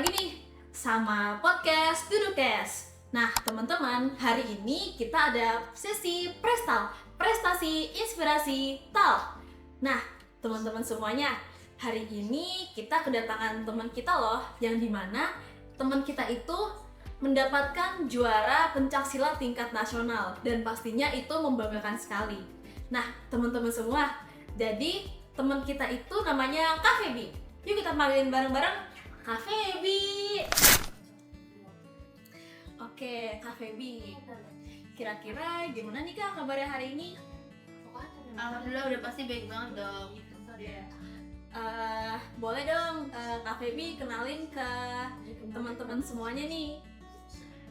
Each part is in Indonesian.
lagi nih sama podcast Dudukes. Nah teman-teman, hari ini kita ada sesi Prestal, Prestasi Inspirasi Tal. Nah teman-teman semuanya, hari ini kita kedatangan teman kita loh, yang dimana teman kita itu mendapatkan juara pencaksilat tingkat nasional dan pastinya itu membanggakan sekali. Nah teman-teman semua, jadi teman kita itu namanya Kak Feby. Yuk kita panggilin bareng-bareng Kak Feby. Oke, Kak Feby. Kira-kira gimana nih Kak kabarnya hari ini? Alhamdulillah udah pasti baik banget dong. Boleh dong Kak Feby kenalin ke teman-teman semuanya nih.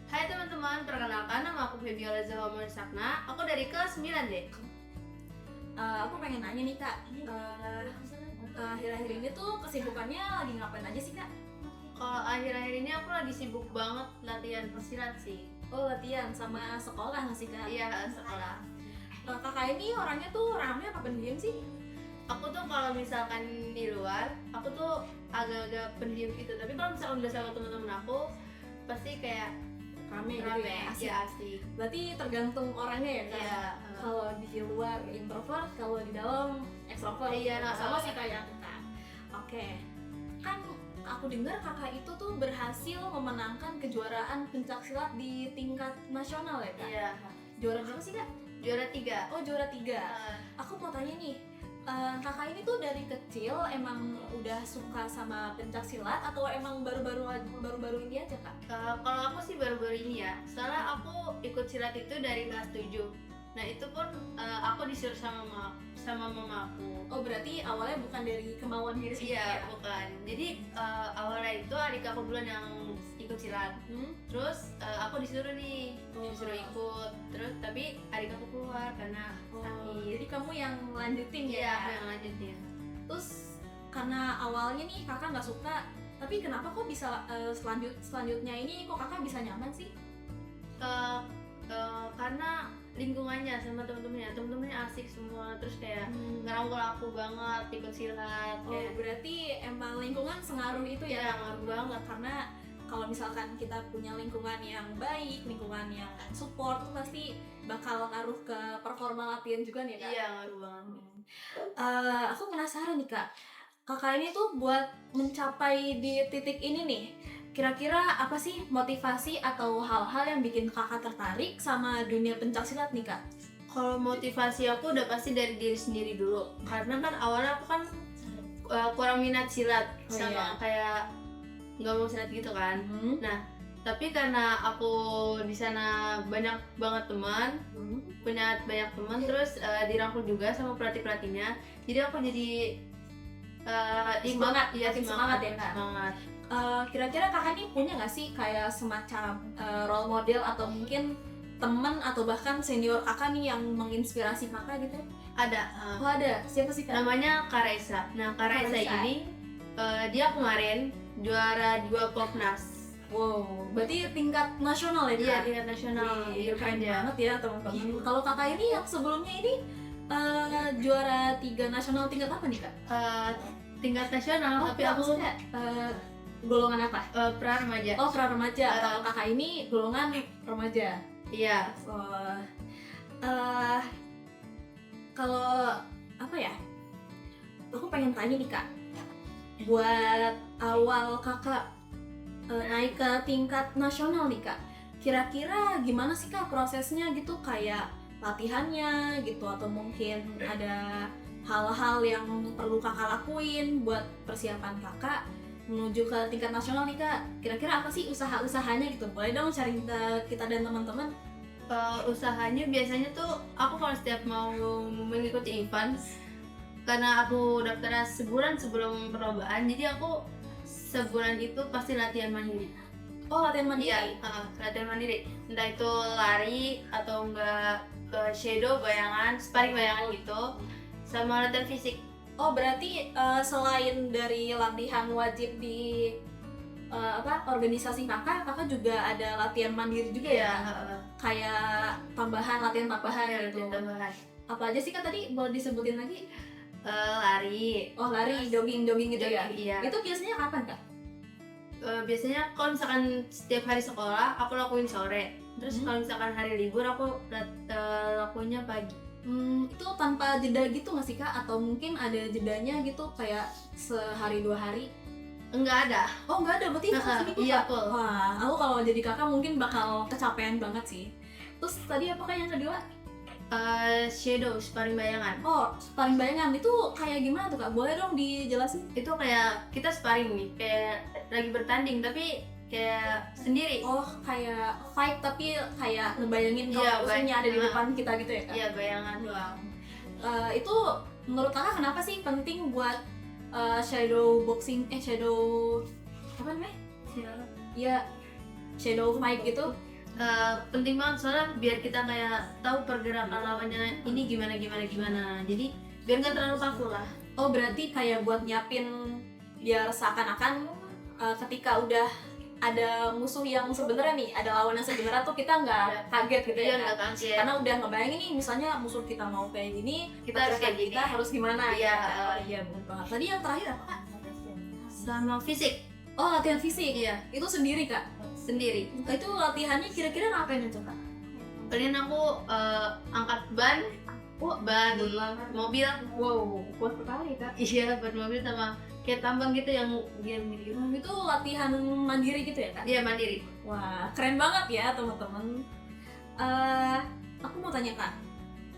Hai teman-teman, perkenalkan nama aku Feby Alazah Sakna. Aku dari kelas 9 deh. Aku pengen nanya nih Kak, akhir-akhir ini tuh kesibukannya lagi ngapain aja sih Kak? Kalau akhir-akhir ini aku lagi sibuk banget latihan pesilat sih. Oh latihan sama sekolah nggak sih Kak? Iya, sekolah. Kakak ini orangnya tuh rame apa pendiam sih? Aku tuh kalau misalkan di luar, aku tuh agak-agak pendiam gitu. Tapi kalau misalkan udah sama teman-teman aku, pasti kayak Rame gitu rame, ya? Asik. ya asik. Berarti tergantung orangnya ya Kak? Iya. Kalau di luar introvert, kalau di dalam extrovert. Iya, nah, sama sih kayak kita. Oke. Kan aku dengar kakak itu tuh berhasil memenangkan kejuaraan pencaksilat di tingkat nasional ya Kak? Iya. Juara berapa sih Kak? Juara 3. Oh juara 3. Aku mau tanya nih, kakak ini tuh dari kecil emang udah suka sama pencaksilat atau emang baru-baru ini aja Kak? Kalau aku sih baru-baru ini ya, soalnya aku ikut silat itu dari kelas 7. Nah itu pun aku disuruh sama mama aku. Oh berarti awalnya bukan dari kemauan diri sendiri Iya, ya? bukan. Jadi awalnya itu adik aku duluan yang ikut silat. Terus aku disuruh nih, disuruh ikut. Terus tapi adik aku keluar karena sakit. Jadi kamu yang lanjutin Iya, ya? aku yang lanjutin. Terus karena awalnya nih kakak nggak suka, tapi kenapa kok bisa selanjutnya ini kok kakak bisa nyaman sih? Karena lingkungannya sama temen-temennya asik semua, terus kayak ngerangkul aku banget ikut silat. Oh berarti emang lingkungan sengaruh itu ya? Iya, ngaruh banget. Karena kalau misalkan kita punya lingkungan yang baik, lingkungan yang support, itu pasti bakal ngaruh ke performa latihan juga nih Kak? Iya, ngaruh banget. Aku penasaran nih Kak, kakak ini tuh buat mencapai di titik ini nih, kira-kira apa sih motivasi atau hal-hal yang bikin kakak tertarik sama dunia pencaksilat nih Kak? Kalau motivasi aku udah pasti dari diri sendiri dulu, karena kan awalnya aku kan kurang minat silat, Oh, sama iya. kayak nggak mau silat gitu kan. Nah tapi karena aku di sana banyak banget teman, punya banyak teman, terus dirangkul juga sama pelatihnya, jadi aku jadi Semangat, ya, makin semangat ya, Kak? semangat. Kira-kira kakak ini punya nggak sih kayak semacam role model atau mungkin teman atau bahkan senior kakak nih yang menginspirasi kakak gitu? Ada Oh ada, siapa sih Kak? namanya Kak Raisa. Nah Kak Raisa ini dia kemarin juara 2 Popnas. Wow, berarti tingkat nasional ya Kak? Iya, tingkat nasional. Wih, keren Dia. banget ya teman-teman. Kalau kakak ini yang sebelumnya ini juara 3 nasional tingkat apa nih Kak? Tingkat nasional, tapi aku maksudnya, golongan apa? pra remaja. Oh, pra remaja. Kalau kakak ini golongan remaja. Iya. Oh, kalau apa ya? Aku pengen tanya nih Kak, buat awal kakak naik ke tingkat nasional nih Kak, kira-kira gimana sih Kak prosesnya gitu, kayak latihannya gitu, atau mungkin ada hal-hal yang perlu kakak lakuin buat persiapan kakak menuju ke tingkat nasional nih Kak? Kira-kira apa sih usaha-usahanya gitu? Boleh dong sharing ke kita dan teman-teman? Usahanya biasanya tuh aku kalau setiap mau mengikuti event, karena aku daftarnya sebulan sebelum perlombaan, jadi aku sebulan itu pasti latihan mandiri. Oh, latihan mandiri? Iya, latihan mandiri. Entah itu lari atau enggak shadow bayangan, sparring bayangan gitu, sama latihan fisik. Oh, berarti selain dari latihan wajib di organisasi kakak juga ada latihan mandiri juga ya? Kayak latihan tambahan gitu. Latihan tambahan. Apa aja sih Kak tadi? Boleh disebutin lagi? Lari. Oh, lari, jogging gitu ya? Iya. Itu biasanya kapan Kak? biasanya kalau misalkan setiap hari sekolah aku lakuin sore. Terus kalau misalkan hari libur aku lakuinnya pagi. Itu tanpa jeda gitu nggak sih Kak? Atau mungkin ada jedanya gitu kayak sehari 2 hari? Enggak ada. Oh nggak ada, berarti seminggu Iya, Kak? full. Wah, aku kalau jadi kakak mungkin bakal kecapean banget sih. Terus tadi apa Kak yang kedua? Shadow, sparring bayangan. Oh, sparring bayangan itu kayak gimana tuh Kak? Boleh dong dijelasin? Itu kayak kita sparring nih, kayak lagi bertanding tapi kayak sendiri. Oh, kayak fight tapi kayak ngebayangin kalau Iya, musuhnya ada di depan kita gitu ya Kak? Iya, bayangan doang. Itu menurut kakak kenapa sih penting buat shadow boxing, shadow apa namanya? Ya, shadow fight gitu. Penting banget soalnya biar kita kayak tahu pergerakan lawannya ini gimana. Jadi biar nggak terlalu kaku lah. Oh, berarti kayak buat nyiapin biar seakan-akan ketika udah ada musuh yang sebenarnya nih, ada lawan yang sebenarnya tuh kita nggak kaget gitu ya. Nggak kaget. Karena udah ngebayangin nih, misalnya musuh kita mau kayak gini, Kita harus kayak gini. kita harus gimana? Iya. Iya benar banget. Tadi yang terakhir apa Kak? Sama fisik. Oh, latihan fisik. Iya, Itu sendiri Kak? sendiri. Itu latihannya kira-kira ngapain itu Kak? Paling aku angkat ban mobil. Wow, kuat sekali Kak. Iya, ban mobil sama kayak tambang gitu yang dia mirip. Itu latihan mandiri gitu ya Kak? Iya, mandiri. Wah, keren banget ya teman-teman. Aku mau tanya Kak,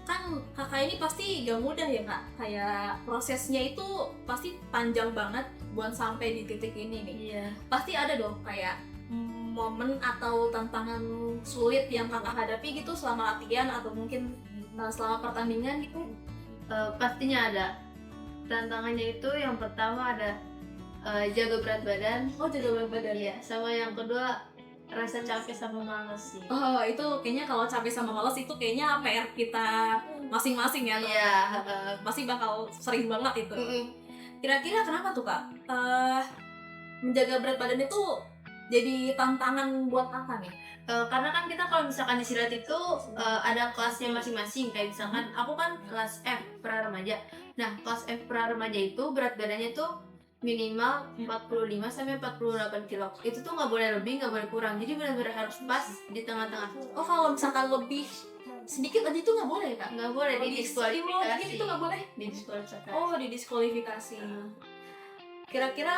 kan kakak ini pasti gak mudah ya Kak? Kayak prosesnya itu pasti panjang banget buat sampai di titik ini nih. Iya. Pasti ada dong kayak momen atau tantangan sulit yang kakak hadapi gitu selama latihan atau mungkin selama pertandingan gitu? Pastinya ada. Tantangannya itu yang pertama ada jaga berat badan. Oh, jaga berat badan. Iya, sama yang kedua rasa capek sama malas sih. Oh, itu kayaknya kalau capek sama malas itu kayaknya PR kita masing-masing ya. Iya. Pasti bakal sering banget itu. Kira-kira kenapa tuh Kak? Menjaga berat badan itu jadi tantangan buat kakak nih? Karena kan kita kalau misalkan istirahat itu ada kelasnya masing-masing. Kayak misalkan aku kan kelas F pra remaja. Nah, kelas F pra remaja itu berat badannya tuh minimal 45 sampai 48 kilo. Itu tuh nggak boleh lebih, nggak boleh kurang. Jadi benar-benar harus pas di tengah-tengah. Oh, kalau misalkan lebih sedikit aja itu nggak boleh ya Kak? Nggak boleh, Kalau didiskualifikasi. itu nggak boleh? Didiskualifikasi. Oh, didiskualifikasi. Kira-kira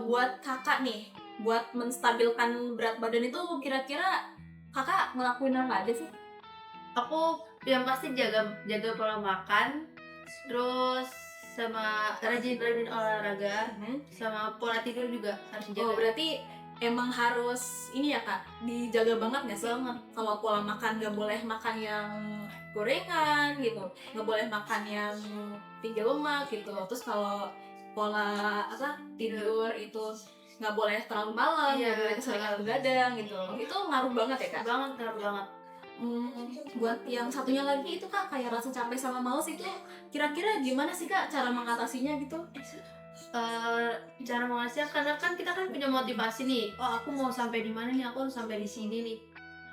buat kakak nih, buat menstabilkan berat badan itu kira-kira kakak ngelakuin apa aja sih? Aku yang pasti jaga pola makan, terus sama rajin olahraga, sama pola tidur juga harus dijaga. Oh, berarti emang harus ini ya Kak, dijaga banget nggak sih? Banget. Kalau pola makan nggak boleh makan yang gorengan gitu, nggak boleh makan yang tinggi lemak gitu. Terus kalau pola tidur itu nggak boleh terlalu malam, nggak boleh keseringan begadang gitu. Itu ngaruh banget ya Kak? Ngaruh banget. Buat yang satunya lagi itu Kak, kayak rasa capek sama malas itu kira-kira gimana sih Kak cara mengatasinya gitu? Cara mengatasinya karena kan kita kan punya motivasi nih. Oh, aku mau sampai di mana nih? Aku harus sampai di sini nih.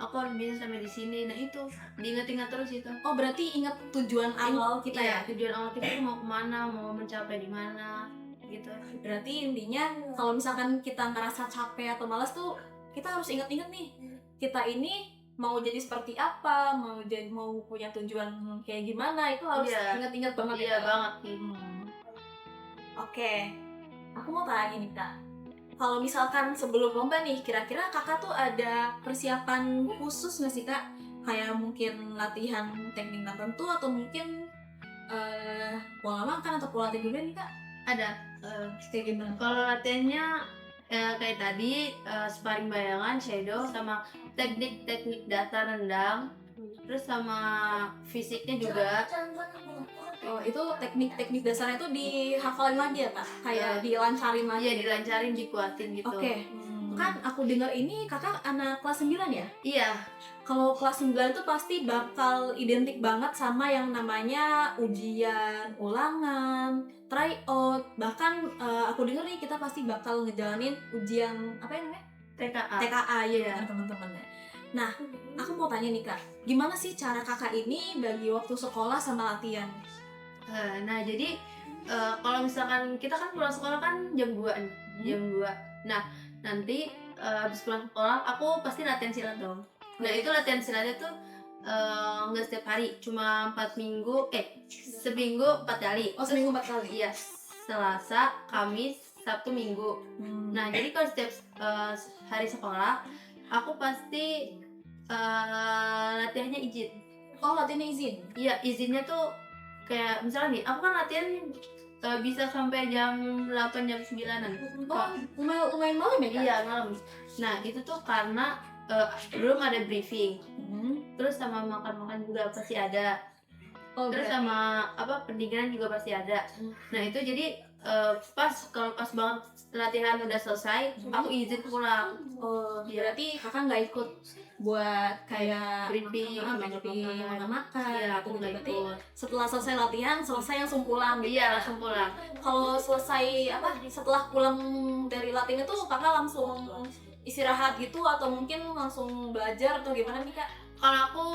Aku harus bisa sampai di sini. Nah, itu diingat-ingat terus itu. Oh, berarti ingat tujuan awal kita ya? Tujuan awal kita tuh mau kemana, mau mencapai di mana gitu. Berarti intinya kalau misalkan kita ngerasa capek atau malas tuh kita harus ingat-ingat nih, kita ini mau jadi seperti apa, mau punya tujuan kayak gimana, itu harus ingat-ingat banget. Iya banget. Oke, aku mau tanya nih Kak, kalau misalkan sebelum lomba nih, kira-kira kakak tuh ada persiapan khusus nggak sih Kak? Kayak mungkin latihan teknik tertentu atau mungkin pola makan atau pola tidurnya nih Kak? Ada. Kayak gimana? Kalau latihannya kayak tadi sparring bayangan, shadow, sama teknik datar rendang, terus sama fisiknya juga. Oh, itu teknik dasarnya itu dihafalin lagi ya Kak? Kayak dilancarin lagi? Iya, dilancarin, dikuatin gitu. Oke. Kan aku dengar ini kakak anak kelas 9 ya? Iya. Kalau kelas 9 itu pasti bakal identik banget sama yang namanya ujian, ulangan, tryout. Bahkan aku dengar nih kita pasti bakal ngejalanin ujian apa yang namanya? TKA ya teman-teman. Nah, aku mau tanya nih Kak, gimana sih cara kakak ini bagi waktu sekolah sama latihan? Nah, jadi kalau misalkan kita kan pulang sekolah kan jam 2 nih, jam 2. Nah, nanti habis pulang sekolah aku pasti latihan silat dong. Nah itu latihan silatnya tuh nggak setiap hari, cuma 4 minggu, seminggu 4 kali. Oh, seminggu 4 kali? Iya, Selasa, Kamis, Sabtu, Minggu. Nah jadi kalau setiap hari sekolah aku pasti latihannya izin. Oh, latihannya izin? Iya, izinnya tuh kayak misalnya nih, aku kan latihan bisa sampai jam 8, jam 9-an. Oh, lumayan malam ya, Kak? Iya, malam. Nah, itu tuh karena belum ada briefing. Terus sama makan-makan juga pasti ada. Oh, Terus sama pendinginan juga pasti ada. Nah, itu jadi kalau pas banget latihan udah selesai, aku izin pulang. Oh, berarti kakak nggak ikut buat kayak briefing, makan-makan. Iya, aku nggak Berarti ikut. setelah selesai latihan, selesai langsung pulang gitu. Iya, langsung pulang. Kalau selesai setelah pulang dari latihan itu kakak langsung istirahat gitu atau mungkin langsung belajar atau gimana nih, Kak? Kalau aku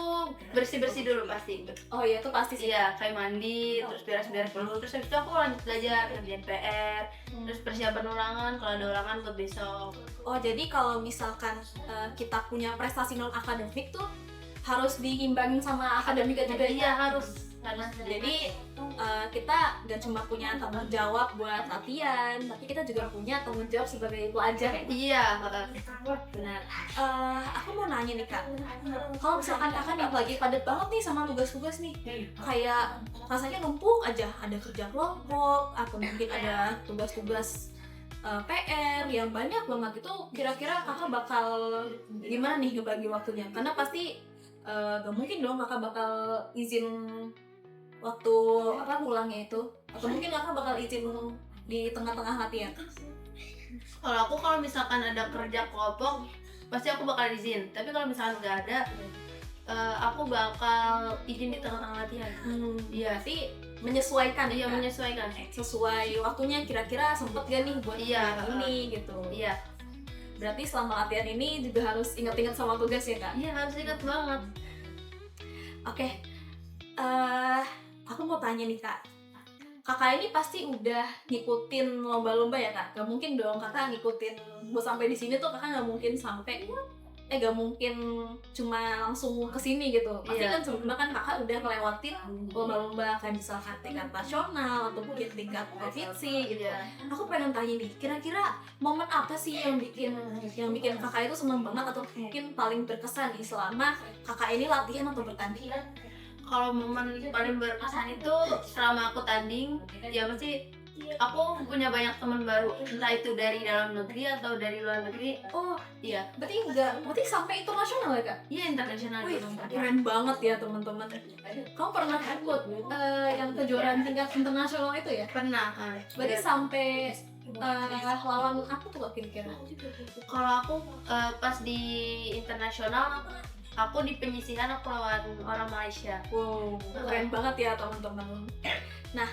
bersih-bersih dulu pasti. Oh iya, itu pasti sih. Iya, kayak mandi, terus beres-beres dulu. Terus habis itu aku lanjut belajar, ngerjain PR, terus persiapan ulangan, kalau ada ulangan buat besok. Oh, jadi kalau misalkan kita punya prestasi non akademik tuh harus diimbangin sama akademik juga. Iya, harus. Jadi kita gak cuma punya tanggung jawab buat latihan, tapi kita juga punya tanggung jawab sebagai pelajar ya. Iya, Benar. Aku mau nanya nih, Kak, kalau misalkan kakak nih lagi padat banget nih sama tugas-tugas nih, kayak rasanya numpuk aja, ada kerja kelompok atau mungkin ada tugas-tugas PR yang banyak banget, itu kira-kira kakak bakal gimana nih ngebagi waktunya? Karena pasti gak mungkin dong kakak bakal izin waktu pulangnya itu, atau mungkin kakak bakal izin di tengah-tengah latihan. kalau misalkan ada kerja kelompok pasti aku bakal izin, tapi kalau misalkan nggak ada aku bakal izin di tengah-tengah latihan. Iya, Berarti menyesuaikan. Iya, Kak? menyesuaikan Sesuai waktunya, kira-kira sempet gak nih buat ini gitu. Iya. Berarti selama latihan ini juga harus ingat-ingat sama tugas ya, Kak? Iya, harus ingat banget. Oke, aku mau tanya nih, Kak. Kakak ini pasti udah ngikutin lomba-lomba ya, Kak? Gak mungkin dong kakak ngikutin mau sampai di sini tuh kakak gak mungkin gak mungkin cuma langsung kesini gitu. Pasti kan sebelumnya kan kakak udah ngelewatin lomba-lomba kayak misalkan tingkat nasional atau mungkin tingkat provinsi gitu. Aku pengen tanya nih, kira-kira momen apa sih yang bikin kakak itu seneng banget atau mungkin paling berkesan nih selama kakak ini latihan atau bertanding? Kalau momen paling berkesan itu selama aku tanding, ya pasti aku punya banyak teman baru, entah itu dari dalam negeri atau dari luar negeri. Oh iya, berarti sampai internasional ya, Kak? Iya, internasional. Wih, keren banget ya teman-teman. Kamu pernah ikut yang kejuaraan tingkat internasional itu ya? Pernah. Berarti sampai lawan apa tuh Kak kira-kira? Kalau aku pas di internasional, aku di penyisihan aku lawan orang Malaysia. Wow, keren banget ya teman-teman. Nah,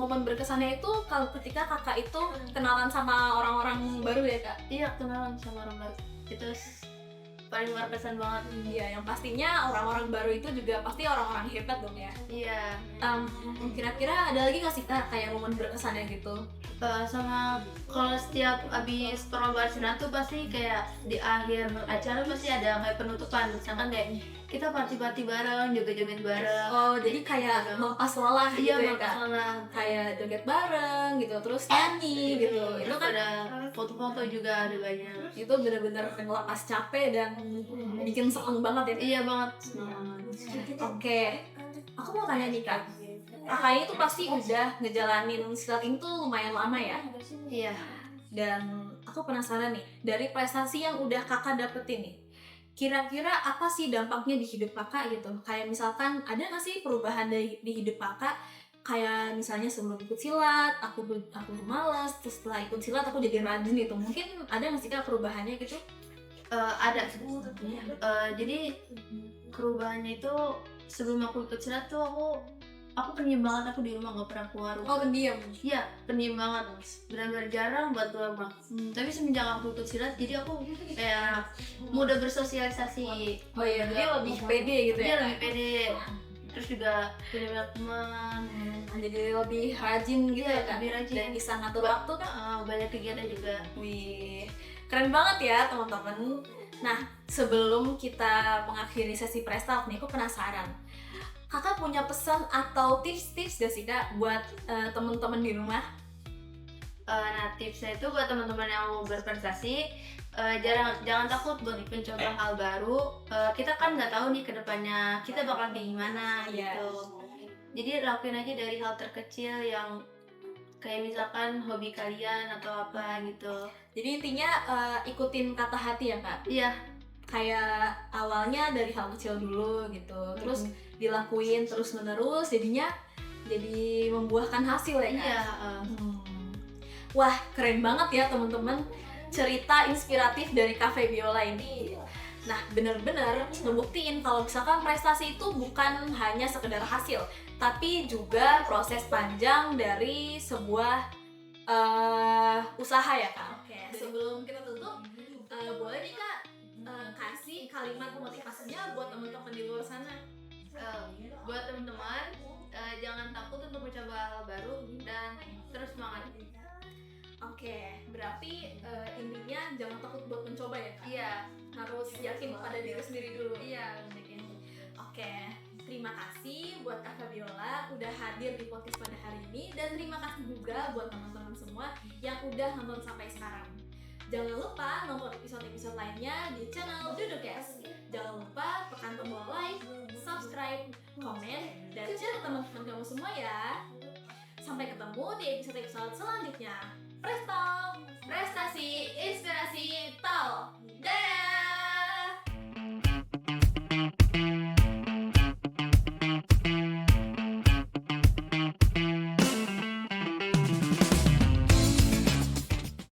momen berkesannya itu kalau ketika kakak itu kenalan sama orang-orang baru ya, Kak? Iya, kenalan sama orang baru. Itu paling berkesan banget. Iya, yang pastinya orang-orang baru itu juga pasti orang-orang hebat dong ya. Iya. Kira-kira ada lagi nggak sih Kak kayak momen berkesannya gitu? Sama kalau setiap abis perlombaan senam tuh pasti kayak di akhir acara pasti ada kayak penutupan, misalkan kayak kita party bareng, joget-joget bareng. Oh, jadi kayak melepas lelah gitu Iya, ya Kak? Kayak joget bareng gitu, terus nyanyi gitu. Itu kan ada foto-foto juga ada banyak. itu benar-benar ngelepas capek dan bikin seneng banget ya. Iya banget. Oke, aku mau tanya nih Kak. Kakaknya itu pasti udah ngejalanin silat itu lumayan lama ya? Iya. Dan aku penasaran nih, dari prestasi yang udah kakak dapetin nih, kira-kira apa sih dampaknya di hidup kakak gitu? Kayak misalkan ada nggak sih perubahan di hidup kakak? Kayak misalnya sebelum ikut silat, aku malas, terus setelah ikut silat aku jadi rajin gitu. Mungkin ada nggak sih Kak perubahannya gitu? Ada. Jadi perubahannya itu sebelum aku ikut silat tuh aku pendiam banget, aku di rumah nggak pernah keluar. Oh, pendiam? Iya, pendiam banget, benar-benar jarang buat keluar rumah. Tapi semenjak aku ikut silat, jadi aku kayak mudah bersosialisasi. Oh iya, dia lebih pede gitu ya? Dia lebih pede. terus juga punya banyak teman. Jadi lebih rajin gitu ya kan? Lebih rajin. Dan bisa ngatur waktu kan? Banyak kegiatan juga. Wih, keren banget ya teman-teman. Nah, sebelum kita mengakhiri sesi Prestalk nih, aku penasaran. Kakak punya pesan atau tips-tips gak sih Kak buat teman-teman di rumah? Nah, tipsnya itu buat teman-teman yang mau berprestasi, jangan takut buat mencoba hal baru. Kita kan nggak tahu nih kedepannya kita bakal kayak gimana gitu. Jadi lakuin aja dari hal terkecil yang kayak misalkan hobi kalian atau apa gitu. Jadi intinya ikutin kata hati ya Kak? Iya. Kayak awalnya dari hal kecil dulu gitu, terus dilakuin terus menerus, jadinya jadi membuahkan hasil ya Kak? Iya. Wah, keren banget ya teman-teman cerita inspiratif dari Cafe Biola ini. Nah, benar-benar ngebuktiin kalau misalkan prestasi itu bukan hanya sekedar hasil, tapi juga proses panjang dari sebuah usaha ya Kak. Oke, sebelum kita tutup, boleh nih Kak kasih kalimat motivasinya buat teman-teman di luar sana. Buat teman-teman, jangan takut untuk mencoba hal baru dan terus semangat. Oke, berarti intinya jangan takut buat mencoba ya Kak? Iya. Harus yakin pada diri sendiri dulu. Iya. Oke, terima kasih buat Kak Fabiola udah hadir di podcast pada hari ini, dan terima kasih juga buat teman-teman semua yang udah nonton sampai sekarang. Jangan lupa nonton episode-episode lainnya di channel Dudukes. Jangan lupa tekan tombol like, subscribe, komen, dan share ke teman-teman kamu semua ya. Sampai ketemu di episode-episode selanjutnya. Prestal, prestasi, inspirasi, tal.